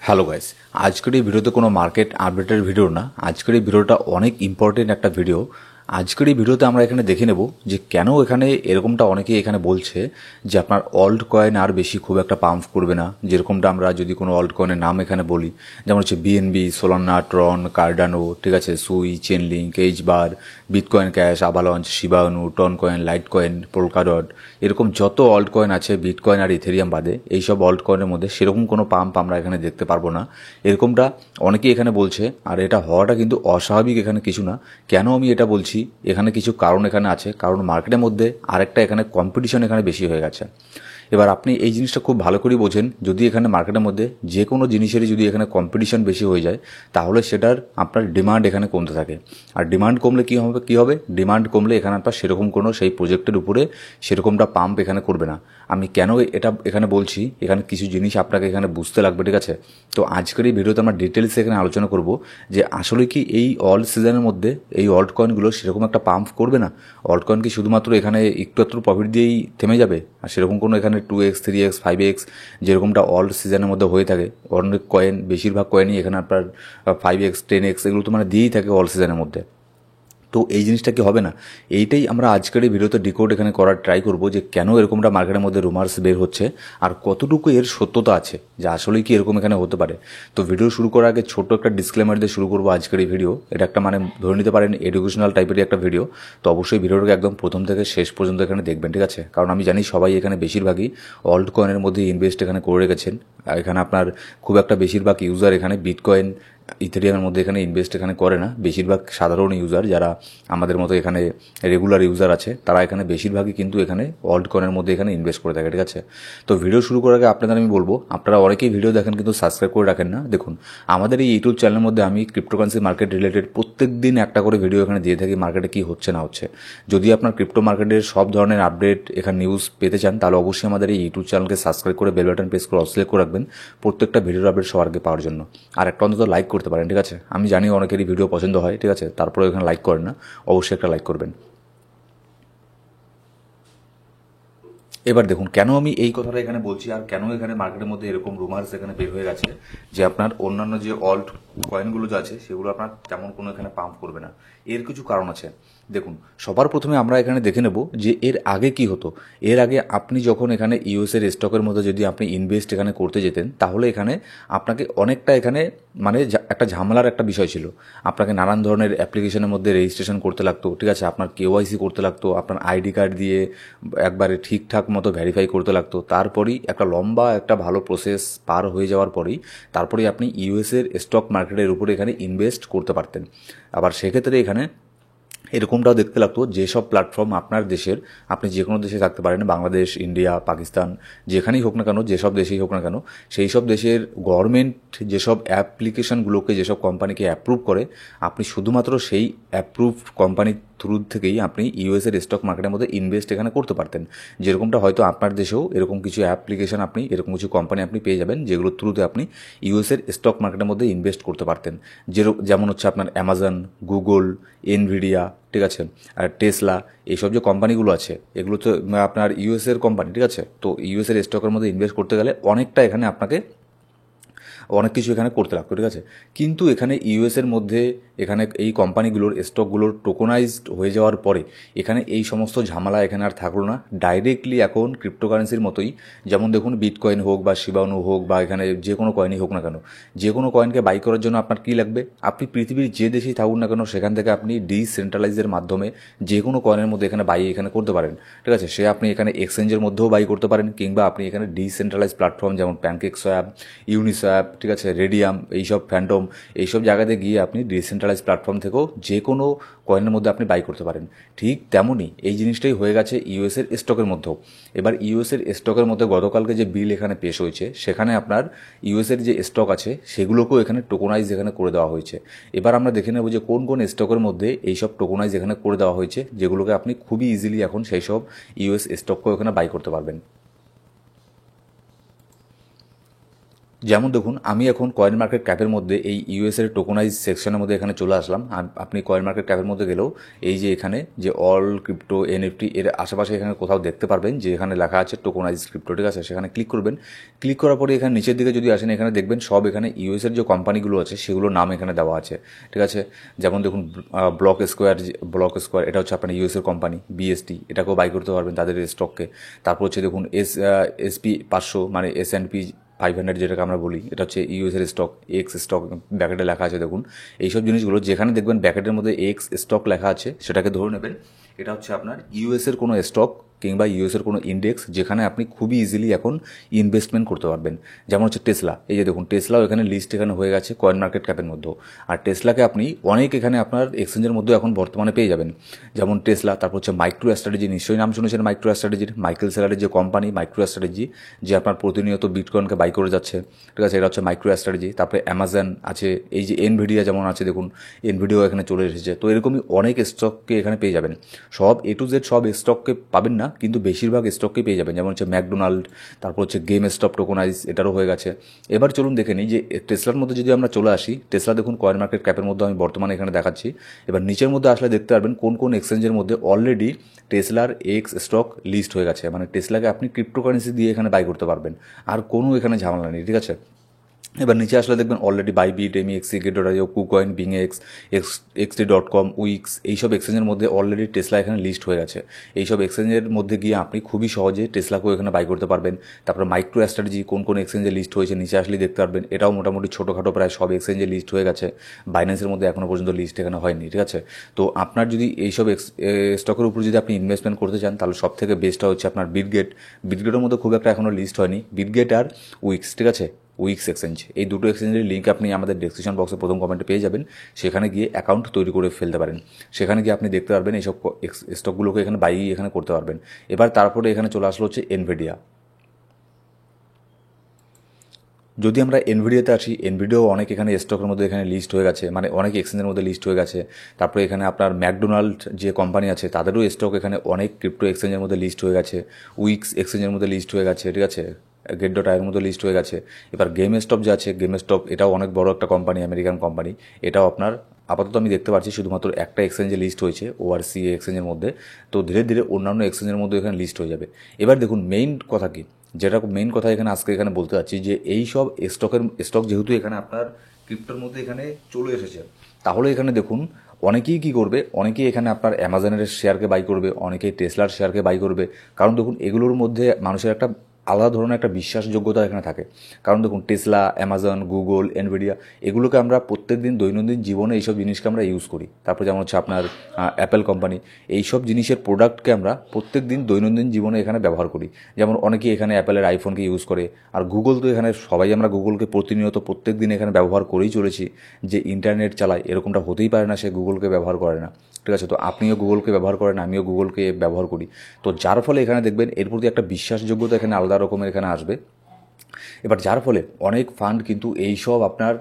Hello guys, আজকের এই ভিডিওতে কোনো মার্কেট আপডেটের ভিডিও না। আজকের এই ভিডিওটা অনেক ইম্পর্টেন্ট একটা ভিডিও। আজকের এই ভিডিওতে আমরা এখানে দেখে নেব যে কেন এখানে এরকমটা অনেকেই এখানে বলছে যে আপনার অল্ট কয়েন আর বেশি খুব একটা পাম্প করবে না। যেরকমটা আমরা যদি কোনো অল্ট কয়েনের নাম এখানে বলি, যেমন হচ্ছে বিএনবি, সোলানা, ট্রন, কার্ডানো, ঠিক আছে, Sui, Chainlink, HBAR, Bitcoin Cash, Avalanche, Shiba Inu, Toncoin, Litecoin, Polkadot, এরকম যত অল্ট কয়েন আছে বিটকয়েন আর ইথেরিয়াম বাদে এইসব অল্ট কয়েনের মধ্যে সেরকম কোনো পাম্প আমরা এখানে দেখতে পারবো না। এরকমটা অনেকেই এখানে বলছে, আর এটা হওয়াটা কিন্তু অস্বাভাবিক এখানে কিছু না। কেন আমি এটা বলছি, এখানে কিছু কারণ এখানে আছে। কারণ মার্কেটের মধ্যে আরেকটা এখানে কম্পিটিশন এখানে বেশি হয়ে গেছে। এবার আপনি এই জিনিসটা খুব ভালো করেই বোঝেন, যদি এখানে মার্কেটের মধ্যে যে কোনো জিনিসেরই যদি এখানে কম্পিটিশন বেশি হয়ে যায় তাহলে সেটার আপনার ডিমান্ড এখানে কমতে থাকে। আর ডিমান্ড কমলে কী হবে, ডিমান্ড কমলে এখানে আপনার সেরকম কোনো সেই প্রজেক্টের উপরে সেরকমটা পাম্প এখানে করবে না। আমি কেন এটা এখানে বলছি, এখানে কিছু জিনিস আপনাকে এখানে বুঝতে লাগবে, ঠিক আছে। তো আজকের এই ভিডিওতে আমরা ডিটেলসে এখানে আলোচনা করব যে আসলে কি এই অল্ট সিজনের মধ্যে এই অল্ট কয়েনগুলো সেরকম একটা পাম্প করবে না। অল্ট কয়েন কি শুধুমাত্র এখানে একটু প্রফিট দিয়েই থেমে যাবে? আর সেরকম কোনো এখানে 2x, 3x, 5x যেরকমটা অল্ট সিজনের মধ্যে হয়ে থাকে, অনেক কয়েন, বেশিরভাগ কয়েনই এখানে আপনার 5x, 10x এগুলো তো মানে দিয়েই থাকে অল্ট সিজনের মধ্যে। তো এই জিনিসটা কি হবে না, এইটাই আমরা আজকের এই ভিডিওতে ডিকোড এখানে করার ট্রাই করব যে কেন এরকমটা মার্কেটের মধ্যে রুমার্স বের হচ্ছে আর কতটুকু এর সত্যতা আছে, যে আসলেই কি এরকম এখানে হতে পারে। তো ভিডিও শুরু করার আগে ছোট্ট একটা ডিসক্লেমার দিয়ে শুরু করবো আজকের এই ভিডিও। এটা একটা মানে ধরে নিতে পারেন এডুকেশনাল টাইপেরই একটা ভিডিও। তো অবশ্যই ভিডিওটাকে একদম প্রথম থেকে শেষ পর্যন্ত এখানে দেখবেন, ঠিক আছে। কারণ আমি জানি সবাই এখানে বেশিরভাগই অল্ট কয়েনের মধ্যে ইনভেস্ট এখানে করে রেখেছেন। এখানে আপনার খুব একটা বেশিরভাগ ইউজার এখানে বিটকয়েন, ইথেরিয়ামের মধ্যে এখানে ইনভেস্ট এখানে করে না। বেশিরভাগ সাধারণ ইউজার যারা আমাদের মতো এখানে রেগুলার ইউজার আছে তারা এখানে বেশিরভাগই কিন্তু এখানে অল্ট কয়েনের মধ্যে এখানে ইনভেস্ট করে থাকে, ঠিক আছে। তো ভিডিও শুরু করার আগে আপনাদের আমি বলবো, আপনারা অনেকেই ভিডিও দেখেন কিন্তু সাবস্ক্রাইব করে রাখেন না। দেখুন, আমাদের এই ইউটিউব চ্যানেলের মধ্যে আমি ক্রিপ্টোকারেন্সি মার্কেট রিলেটেড প্রত্যেক দিন একটা করে ভিডিও এখানে দিয়ে থাকি, মার্কেটে কি হচ্ছে না হচ্ছে। যদি আপনার ক্রিপ্টো মার্কেটের সব ধরনের আপডেট এখানে নিউজ পেতে চান তাহলে অবশ্যই আমাদের এই ইউটিউব চ্যানেলকে সাবস্ক্রাইব করে বেল বাটন প্রেস করে অল সিলেক্ট করে রাখবেন প্রত্যেকটা ভিডিওর আপডেট সবার আগে পাওয়ার জন্য। আর একটা অন্তত লাইক করতে পারেন, ঠিক আছে। আমি জানি অনেকেরই ভিডিও পছন্দ হয়, ঠিক আছে, তারপরে এখানে লাইক করেন না, অবশ্যই একটা লাইক করবেন। এবার দেখুন কেন আমি এই কথাটা এখানে বলছি আর কেন এখানে মার্কেটের মধ্যে এরকম রুমার্স এখানে বের হয়ে গেছে যে আপনার অন্যান্য যে অল্ট কয়েনগুলো যে আছে সেগুলো আপনার তেমন কোনো এখানে পাম্প করবে না। এর কিছু কারণ আছে। দেখুন, সবার প্রথমে আমরা এখানে দেখে নেব যে এর আগে কি হতো। এর আগে আপনি যখন এখানে ইউএসের স্টকের মধ্যে যদি আপনি ইনভেস্ট এখানে করতে যেতেন তাহলে এখানে আপনাকে অনেকটা এখানে মানে একটা ঝামেলার একটা বিষয় ছিল। আপনাকে নানান ধরনের অ্যাপ্লিকেশনের মধ্যে রেজিস্ট্রেশন করতে লাগতো, ঠিক আছে, আপনার কেওয়াইসি করতে লাগতো, আপনার আইডি কার্ড দিয়ে একবারে ঠিকঠাক মতো ভেরিফাই করতে লাগতো। তারপরেই একটা লম্বা একটা ভালো প্রসেস পার হয়ে যাওয়ার পরেই তারপরেই আপনি ইউএসের স্টক মার্কেটের উপরে এখানে ইনভেস্ট করতে পারতেন। আবার সেক্ষেত্রে এখানে এরকমটাও দেখতে লাগতো যেসব প্ল্যাটফর্ম আপনার দেশের, আপনি যে কোনো দেশে থাকতে পারেন, বাংলাদেশ, ইন্ডিয়া, পাকিস্তান, যেখানেই হোক না কেন, যেসব দেশেই হোক না কেন, সেই সব দেশের গভর্নমেন্ট যেসব অ্যাপ্লিকেশনগুলোকে, যেসব কোম্পানিকে অ্যাপ্রুভ করে, আপনি শুধুমাত্র সেই অ্যাপ্রুভ কোম্পানির থ্রু থেকেই আপনি ইউএসের স্টক মার্কেটের মধ্যে ইনভেস্ট এখানে করতে পারতেন। যেরকমটা হয়তো আপনার দেশেও এরকম কিছু অ্যাপ্লিকেশন আপনি, এরকম কিছু কোম্পানি আপনি পেয়ে যাবেন যেগুলোর থ্রুতে আপনি ইউএসের স্টক মার্কেটের মধ্যে ইনভেস্ট করতে পারতেন। যেমন হচ্ছে আপনার অ্যামাজন, গুগল, এনভিডিয়া, ঠিক আছে, আর টেসলা, এইসব যে কোম্পানিগুলো আছে এগুলো তো আপনার ইউএসের কোম্পানি, ঠিক আছে। তো ইউএসের স্টকের মধ্যে ইনভেস্ট করতে গেলে অনেকটা এখানে আপনাকে অনেক কিছু এখানে করতে লাগতো, ঠিক আছে। কিন্তু এখানে ইউএসের মধ্যে এখানে এই কোম্পানিগুলোর স্টকগুলোর টোকোনাইজড হয়ে যাওয়ার পরে এখানে এই সমস্ত ঝামেলা এখানে আর থাকলো না। ডাইরেক্টলি এখন ক্রিপ্টোকারেন্সির মতোই, যেমন দেখুন বিটকয়েন হোক বা শিবানু হোক বা এখানে যে কোনো কয়েনই হোক না কেন, যে কোনো কয়েনকে বাই করার জন্য আপনার কী লাগবে, আপনি পৃথিবীর যে দেশেই থাকুন না কেন সেখান থেকে আপনি ডিসেন্ট্রালাইজের মাধ্যমে যে কোনো কয়েনের মধ্যে এখানে বাই এখানে করতে পারেন, ঠিক আছে। সে আপনি এখানে এক্সচেঞ্জের মধ্যেও বাই করতে পারেন, কিংবা আপনি এখানে ডিসেন্ট্রালাইজ প্ল্যাটফর্ম যেমন প্যানকেক সোয়াপ, ইউনিসোয়াপ, ঠিক আছে, রেডিয়াম, এইসব ফ্যান্টম, এইসব জায়গাতে গিয়ে আপনি ডিসেন্ট্রালাইজ প্ল্যাটফর্ম থেকেও যে কোনো কয়েনের মধ্যে আপনি বাই করতে পারেন। ঠিক তেমনই এই জিনিসটাই হয়ে গেছে ইউএসের স্টকের মধ্যেও। এবার ইউএসের স্টকের মধ্যে গতকালকে যে বিল এখানে পেশ হয়েছে সেখানে আপনার ইউএসের যে স্টক আছে সেগুলোকেও এখানে টোকোনাইজ এখানে করে দেওয়া হয়েছে। এবার আমরা দেখে নেব যে কোন কোন স্টকের মধ্যে এইসব টোকোনাইজ এখানে করে দেওয়া হয়েছে, যেগুলোকে আপনি খুবই ইজিলি এখন সেই সব ইউএস স্টককেও এখানে বাই করতে পারবেন। যেমন দেখুন আমি এখন কয়েন মার্কেট ক্যাপের মধ্যে এই ইউএসের টোকোনাইজ সেকশনের মধ্যে এখানে চলে আসলাম। আপনি কয়েন মার্কেট ক্যাপের মধ্যে গেলেও এই যে এখানে যে অল ক্রিপ্টো এনএফটি এর আশেপাশে এখানে কোথাও দেখতে পারবেন যে এখানে লেখা আছে টোকোনাইজ ক্রিপ্টো, ঠিক আছে? সেখানে ক্লিক করবেন। ক্লিক করার পরে এখানে নিচের দিকে যদি আসেন এখানে দেখবেন সব এখানে ইউএসের যে কোম্পানিগুলো আছে সেগুলোর নাম এখানে দেওয়া আছে, ঠিক আছে? যেমন দেখুন ব্লক স্কোয়ার এটা হচ্ছে আপনার ইউএসের কোম্পানি। বিএসটি এটাকেও বাই করতে পারবেন তাদের স্টককে। তারপর হচ্ছে দেখুন এসপি 500 মানে S&P 500 যেটাকে আমরা বলি, এটা হচ্ছে ইউএসের স্টক, এক্স স্টক ব্যাকেটে লেখা আছে দেখুন। এইসব জিনিসগুলো যেখানে দেখবেন ব্যাকেটের মধ্যে এক্স স্টক লেখা আছে সেটাকে ধরে নেবেন এটা হচ্ছে আপনার ইউএসের কোনো স্টক কিংবা ইউএসের কোনো ইন্ডেক্স যেখানে আপনি খুবই ইজিলি এখন ইনভেস্টমেন্ট করতে পারবেন। যেমন হচ্ছে টেসলা, এই যে দেখুন টেসলাও এখানে লিস্ট এখানে হয়ে গেছে কয়েন মার্কেট ক্যাপের মধ্যেও। আর টেসলাকে আপনি অনেক এখানে আপনার এক্সচেঞ্জের মধ্যে এখন বর্তমানে পেয়ে যাবেন। যেমন টেসলা, তারপর হচ্ছে মাইক্রো স্ট্র্যাটেজি, নিশ্চয়ই নাম শুনেছেন মাইক্রো স্ট্র্যাটেজির। মাইকেল সেলারের যে কোম্পানি মাইক্রো স্ট্র্যাটেজি, যে আপনার প্রতিনিয়ত বিটকয়েনকে বাই করে যাচ্ছে, ঠিক আছে? এটা হচ্ছে মাইক্রো স্ট্র্যাটেজি। তারপরে অ্যামাজন আছে, এই যে এনভিডিয়া যেমন আছে দেখুন, এনভিডিও এখানে চলে এসেছে। তো এরকমই অনেক স্টককে এখানে পেয়ে যাবেন। সব A to Z সব স্টককে পাবেন না, কিন্তু বেশিরভাগ স্টককে পেয়ে যাবেন। যেমন হচ্ছে ম্যাকডোনাল্ড, তারপর হচ্ছে গেম স্টপ টোকোনাইজ, এটারও হয়ে গেছে। এবার চলুন দেখে নিই যে টেসলার মধ্যে যদি আমরা চলে আসি। টেসলা দেখুন কয়েন মার্কেট ক্যাপের মধ্যে আমি বর্তমানে এখানে দেখাচ্ছি। এবার নিচের মধ্যে আসলে দেখতে পারবেন কোন কোন এক্সচেঞ্জের মধ্যে অলরেডি টেসলার এক্স স্টক লিস্ট হয়ে গেছে। মানে টেসলাকে আপনি ক্রিপ্টোকারেন্সি দিয়ে এখানে বাই করতে পারবেন, আর কোনো এখানে ঝামেলা নেই, ঠিক আছে? এবার নিচে আসলে দেখবেন already Bybit, MEXC, Gate io, KuCoin, BingX, XT.com, উইক্স, এইসব এক্সচেঞ্জের মধ্যে অলরেডি টেসলা এখানে লিস্ট হয়ে গেছে। এইসব এক্সচেঞ্জের মধ্যে গিয়ে আপনি খুবই সহজে টেসলাকেও এখানে বাই করতে পারবেন। তারপর মাইক্রো স্ট্র্যাটেজি কোন কোন এক্সচেঞ্জে লিস্ট হয়েছে নিচে আসলে দেখতে পারবেন। এটাও মোটামুটি ছোটোখাটো প্রায় সব এক্সচেঞ্জে লিস্ট হয়ে গেছে। বাইন্যান্সের মধ্যে এখনও পর্যন্ত লিস্ট এখানে হয়নি, ঠিক আছে? তো আপনার যদি এইসব স্টকের উপর যদি আপনি ইনভেস্টমেন্ট করতে চান তাহলে সব থেকে বেস্টটা হচ্ছে আপনার বিটগেটের মধ্যে খুব একটা এখনও লিস্ট হয়নি, বিটগেট আর উইক্স, ঠিক আছে? উইক্স এক্সচেঞ্জ, এই দুটো এক্সচেঞ্জের লিঙ্ক আপনি আমাদের ডেসক্রিপশন বক্সে প্রথম কমেন্টে পেয়ে যাবেন। সেখানে গিয়ে অ্যাকাউন্ট তৈরি করে ফেলতে পারেন। সেখানে গিয়ে আপনি দেখতে পারবেন এইসব স্টকগুলোকে এখানে বাই এখানে করতে পারবেন। এবার তারপরে এখানে চলে আসলো হচ্ছে এনভিডিয়া। যদি আমরা এনভিডিয়াতে আসি, এনভিডিও অনেক এখানে স্টকের মধ্যে এখানে লিস্ট হয়ে গেছে, মানে অনেক এক্সচেঞ্জের মধ্যে লিস্ট হয়ে গেছে। তারপরে এখানে আপনার ম্যাকডোনাল্ড যে কোম্পানি আছে তাদেরও স্টক এখানে অনেক ক্রিপ্টো এক্সচেঞ্জের মধ্যে লিস্ট হয়ে গেছে। উইক্স এক্সচেঞ্জের মধ্যে লিস্ট হয়ে গেছে, ঠিক আছে? গেট.আইয়ের মধ্যে লিস্ট হয়ে গেছে। এবার গেম স্টপ যে আছে, গেম স্টপ এটাও অনেক বড় একটা কোম্পানি, আমেরিকান কোম্পানি। এটাও আপনার আপাতত আমি দেখতে পাচ্ছি শুধুমাত্র একটা এক্সচেঞ্জে লিস্ট হয়েছে, ORCA এক্সচেঞ্জের মধ্যে। তো ধীরে ধীরে অন্যান্য এক্সচেঞ্জের মধ্যে এখানে লিস্ট হয়ে যাবে। এবার দেখুন মেইন কথা কি, যেটা মেইন কথা এখানে আজকে এখানে বলতে চাচ্ছি যে এই সব স্টক যেহেতু এখানে আপনার ক্রিপ্টোর মধ্যে এখানে চলে এসেছে, তাহলে এখানে দেখুন অনেকেই কী করবে, অনেকেই এখানে আপনার অ্যামাজনের শেয়ারকে বাই করবে, অনেকেই টেসলার শেয়ারকে বাই করবে। কারণ দেখুন এগুলোর মধ্যে মানুষের একটা আলাদা ধরনের একটা বিশ্বাসযোগ্যতা এখানে থাকে। কারণ দেখুন টেসলা, অ্যামাজন, গুগল, এনভিডিয়া এগুলোকে আমরা প্রত্যেক দিন দৈনন্দিন জীবনে এইসব জিনিসকে আমরা ইউজ করি। তারপর যেমন হচ্ছে আপনার অ্যাপেল কোম্পানি, এইসব জিনিসের প্রোডাক্টকে আমরা প্রত্যেক দিন দৈনন্দিন জীবনে এখানে ব্যবহার করি। যেমন অনেকেই এখানে অ্যাপেলের আইফোনকে ইউজ করে। আর গুগল তো এখানে সবাই আমরা গুগলকে প্রতিনিয়ত প্রত্যেক দিন এখানে ব্যবহার করেই চলেছি। যে ইন্টারনেট চালায় এরকমটা হতেই পারে না সে গুগলকে ব্যবহার করে না, ঠিক আছে? তো আপনিও গুগলকে ব্যবহার করেন, আমিও গুগলকে ব্যবহার করি। তো যার ফলে এখানে দেখবেন এর প্রতি একটা বিশ্বাসযোগ্যতা এখানে আলাদা রকমের এখানে আসবে। এবার যার ফলে অনেক ফান্ড কিন্তু এইসব আপনার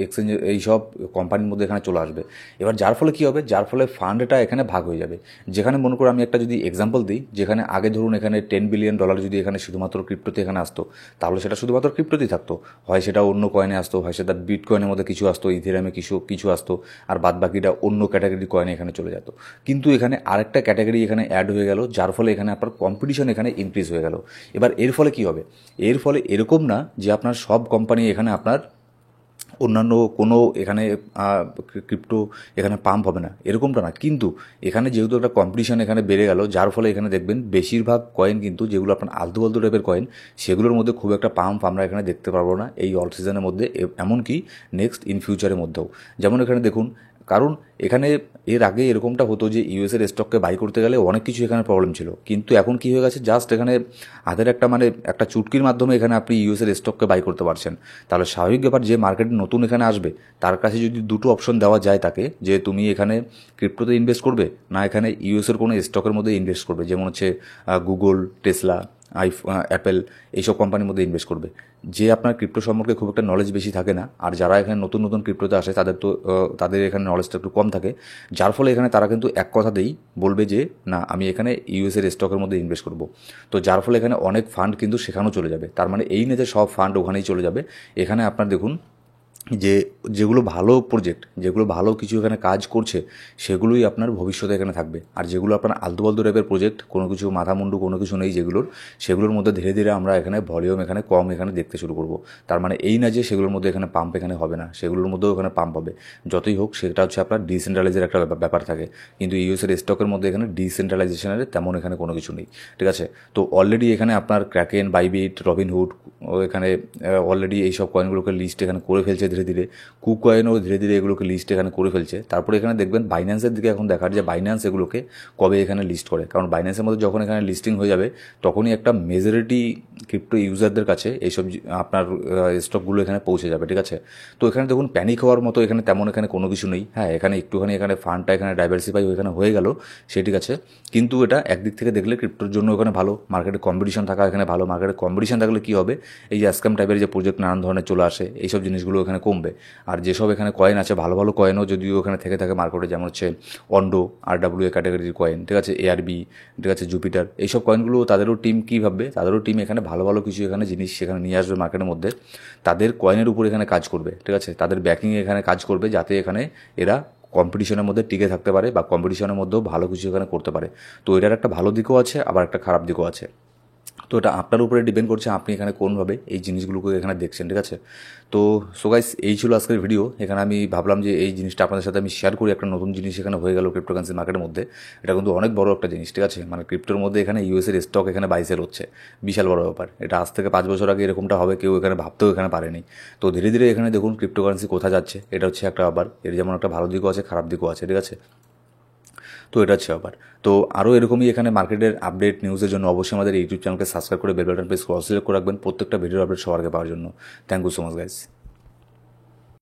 এক্সচেঞ্জ এইসব কোম্পানির মধ্যে এখানে চলে আসবে। এবার যার ফলে কী হবে, যার ফলে ফান্ডটা এখানে ভাগ হয়ে যাবে। যেখানে মনে করো আমি একটা যদি এক্সাম্পল দিই, যেখানে আগে ধরুন এখানে $10 বিলিয়ন যদি এখানে শুধুমাত্র ক্রিপ্টোতে এখানে আসতো, তাহলে সেটা শুধুমাত্র ক্রিপ্টোতেই থাকতো। হয় সেটা অন্য কয়েনে আসতো, হয় সেটা বিটকয়েনের মধ্যে কিছু আসতো, ইথেরিয়ামে কিছু আসতো, আর বাদ বাকিটা অন্য ক্যাটাগরির কয়েনে এখানে চলে যেত। কিন্তু এখানে আরেকটা ক্যাটাগরি এখানে অ্যাড হয়ে গেল, যার ফলে এখানে আপনার কম্পিটিশন এখানে ইনক্রিজ হয়ে গেল। এবার এর ফলে কী হবে, এর ফলে এরকম না যে আপনার সব কোম্পানি এখানে আপনার অন্যান্য কোনো এখানে ক্রিপ্টো এখানে পাম্প হবে না, এরকমটা না। কিন্তু এখানে যেহেতু একটা কম্পিটিশন এখানে বেড়ে গেল, যার ফলে এখানে দেখবেন বেশিরভাগ কয়েন কিন্তু যেগুলো আপনার আলতু ফালতু টাইপের কয়েন, সেগুলোর মধ্যে খুব একটা পাম্প আমরা এখানে দেখতে পারবো না এই অল সিজনের মধ্যে, এমনকি নেক্সট ইন ফিউচারের মধ্যেও। যেমন এখানে দেখুন, কারণ এখানে এর আগে এরকমটা হতো যে ইউএসের স্টককে বাই করতে গেলে অনেক কিছু এখানে প্রবলেম ছিল। কিন্তু এখন কী হয়ে গেছে, জাস্ট এখানে হাতের একটা একটা চুটকির মাধ্যমে এখানে আপনি ইউএসের স্টককে বাই করতে পারছেন। তাহলে স্বাভাবিক ব্যাপার, যে মার্কেটে নতুন এখানে আসবে তার কাছে যদি দুটো অপশন দেওয়া যায় তাকে, যে তুমি এখানে ক্রিপ্টোতে ইনভেস্ট করবে না এখানে ইউএসের কোনো স্টকের মধ্যে ইনভেস্ট করবে, যেমন হচ্ছে গুগল, টেসলা, অ্যাপেল এইসব কোম্পানির মধ্যে ইনভেস্ট করবে। যে আপনার ক্রিপ্টো সম্পর্কে খুব একটা নলেজ বেশি থাকে না, আর যারা এখানে নতুন নতুন ক্রিপ্টোতে আসে তাদের এখানে নলেজটা একটু কম থাকে, যার ফলে এখানে তারা কিন্তু এক কথাতেই বলবে যে না আমি এখানে ইউএসের স্টকের মধ্যে ইনভেস্ট করব। তো যার ফলে এখানে অনেক ফান্ড কিন্তু সেখানেও চলে যাবে। তার মানে এই না যে সব ফান্ড ওখানেই চলে যাবে। এখানে আপনার দেখুন যে যেগুলো ভালো প্রজেক্ট, যেগুলো ভালো কিছু এখানে কাজ করছে, সেগুলোই আপনার ভবিষ্যতে এখানে থাকবে। আর যেগুলো আপনার আলতু ফালতু টাইপের প্রজেক্ট, কোনো কিছু মাথামুন্ডু কোনো কিছু নেই সেগুলোর মধ্যে ধীরে ধীরে আমরা এখানে ভলিউম এখানে কম এখানে দেখতে শুরু করব। তার মানে এই না যে সেগুলোর মধ্যে এখানে পাম্প এখানে হবে না, সেগুলোর মধ্যেও এখানে পাম্প হবে। যতই হোক সেটা হচ্ছে আপনার ডিসেন্ট্রালাইজের একটা ব্যাপার থাকে, কিন্তু ইউএসের স্টকের মধ্যে এখানে ডিসেন্ট্রালাইজেশনের তেমন এখানে কোনো কিছু নেই। ঠিক আছে, তো অলরেডি এখানে আপনার ক্র্যাকেন, বাইবিট, রবিনহুড এখানে অলরেডি এইসব কয়েনগুলোকে লিস্ট এখানে করে ফেলছে ধীরে ধীরে। কুকয়েনও ধীরে ধীরে এগুলোকে লিস্ট এখানে করে ফেলছে। তারপরে এখানে দেখবেন বাইন্যান্সের দিকে এখন দেখার যে বাইন্যান্স এগুলোকে কবে এখানে লিস্ট করে, কারণ বাইন্যান্সের মধ্যে যখন এখানে লিস্টিং হয়ে যাবে তখনই একটা মেজরিটি ক্রিপ্টো ইউজারদের কাছে এইসব আপনার স্টকগুলো এখানে পৌঁছে যাবে। ঠিক আছে, তো এখানে দেখুন প্যানিক হওয়ার মতো এখানে তেমন এখানে কোনো কিছু নেই। হ্যাঁ, এখানে একটুখানি এখানে ফান্ডটা এখানে ডাইভার্সিফাই এখানে হয়ে গেল, সে ঠিক আছে, কিন্তু এটা একদিক থেকে দেখলে ক্রিপ্টোর জন্য ওখানে ভালো, মার্কেটে কম্পিটিশন থাকা এখানে ভালো। মার্কেটে কম্পিটিশন থাকলে কী হবে, এই যে স্ক্যাম টাইপের যে প্রজেক্ট নানান ধরনের চলে আসে, এইসব জিনিসগুলো এখানে কমবে। আর যেসব এখানে কয়েন আছে, ভালো ভালো কয়েনও যদিও এখানে থেকে থাকে মার্কেটে, যেমন হচ্ছে অন্ডো, RWA ক্যাটাগরির কয়েন, ঠিক আছে, ARB, ঠিক আছে, জুপিটার, এইসব কয়েনগুলো তাদেরও টিম কী ভাববে, তাদেরও টিম এখানে ভালো ভালো কিছু এখানে জিনিস সেখানে নিয়ে আসবে মার্কেটের মধ্যে, তাদের কয়েনের উপর এখানে কাজ করবে। ঠিক আছে, তাদের ব্যাকিংয়ে এখানে কাজ করবে যাতে এখানে এরা কম্পিটিশনের মধ্যে টিকে থাকতে পারে বা কম্পিটিশনের মধ্যেও ভালো কিছু এখানে করতে পারে। তো এটার একটা ভালো দিকও আছে, আবার একটা খারাপ দিকও আছে। তো এটা আপনার উপরে ডিপেন্ড করছে আপনি এখানে কোনভাবে এই জিনিসগুলোকে এখানে দেখছেন। ঠিক আছে, তো সো গাইস এই ছিল আজকের ভিডিও। এখানে আমি ভাবলাম যে এই জিনিসটা আপনাদের সাথে আমি শেয়ার করি, একটা নতুন জিনিস এখানে হয়ে গেল ক্রিপ্টোকারেন্সি মার্কেটের মধ্যে। এটা কিন্তু অনেক বড় একটা জিনিস। ঠিক আছে, মানে ক্রিপ্টোর মধ্যে এখানে ইউএসের স্টক এখানে বাই সেল হচ্ছে, বিশাল বড় ব্যাপার। এটা আজ থেকে 5 বছর আগে এরকমটা হবে কেউ এখানে ভাবতেও এখানে পারেনি। তো ধীরে ধীরে এখানে দেখুন ক্রিপ্টোকারেন্সি কোথায় যাচ্ছে, এটা হচ্ছে একটা ব্যাপার। এর যেমন একটা ভালো দিকও আছে, খারাপ দিকও আছে। ঠিক আছে, তো এটা হচ্ছে ব্যাপার। তো আরও এরকমই এখানে মার্কেটের আপডেট নিউজের জন্য অবশ্যই আমাদের ইউটিউব চ্যানেলকে সাবস্ক্রাইব করে বেল বাটন প্রেস করে সিলেক্ট করে রাখবেন প্রত্যেকটা ভিডিওর আপডেট সবার আগে পাওয়ার জন্য। Thank you so much guys.